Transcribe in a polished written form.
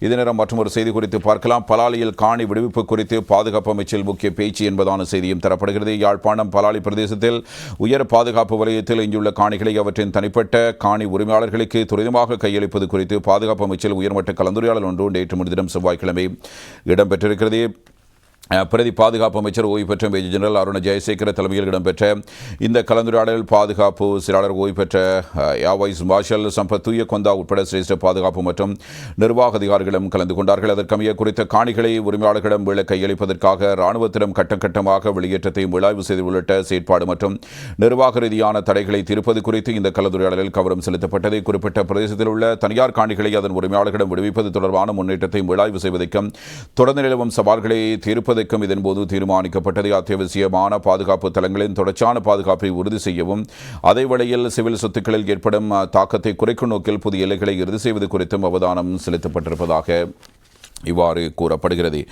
இதனிடம் மற்றொரு செய்தி குறித்து பார்க்கலாம். பலாலியில் காணி விடுவிப்பு குறித்து பாதுகாப்பு அமைச்சில் முக்கிய பேச்சு என்பதான செய்தியும் தரப்படுகிறது. யாழ்ப்பாணம் பலாலி பிரதேசத்தில் உயர் பாதுகாப்பு வலயத்தில் எஞ்சியுள்ள காணிகளை அவற்றின் தனிப்பட்ட காணி உரிமையாளர்களுக்கு துரிதமாக கையளிப்பது குறித்து பாதுகாப்பு அமைச்சில் உயர்மட்ட கலந்துரையாடல் ஒன்று நேற்று முன்தினம் செவ்வாய்க்கிழமை இடம்பெற்றிருக்கிறது. பிரதி பாதுகாப்பு அமைச்சர் ஓய்வு பெற்ற மேஜர் ஜெனரல் அருண ஜெயசேகர தலைமையில் இடம்பெற்ற இந்த கலந்துரையாடல் பாதுகாப்பு செயலாளர் ஓய்வு பெற்ற வைஸ் மார்ஷல் சம்பத் துயக்கொந்தா உட்பட சிரேஷ்ட பாதுகாப்பு மற்றும் நிர்வாக அதிகாரிகளும் கலந்து கொண்டார்கள். அதற்கமைய குறித்த காணிகளை உரிமையாளர்களிடம் மீள கையளிப்பதற்காக இராணுவத்திடம் கட்டம் கட்டமாக வெளியேற்றத்தை மீளாய்வு செய்து உள்ளிட்ட செயற்பாடு மற்றும் நிர்வாக ரீதியான தடைகளை தீர்ப்பது குறித்து இந்த கலந்துரையாடலில் கவனம் செலுத்தப்பட்டது. குறிப்பிட்ட பிரதேசத்தில் உள்ள தனியார் காணிகளை அதன் உரிமையாளர்களிடம் விடுவிப்பது தொடர்பான முன்னேற்றத்தை மீளாய்வு செய்வதற்கும் தொடர்ந்து நிலவும் சவால்களை தீர்ப்பது இதன்போது தீர்மானிக்கப்பட்டது. அத்தியாவசியமான பாதுகாப்பு தளங்களின் தொடர்ச்சியான பாதுகாப்பை உறுதி செய்யவும் அதே வேளையில் சிவில் சொத்துக்களில் ஏற்படும் தாக்கத்தை குறைக்கும் நோக்கில் புதிய எல்லைகளை இறுதி செய்வது குறித்தும் அவதானம் செலுத்தப்பட்டிருப்பதாக இவ்வாறு கூறப்படுகிறது.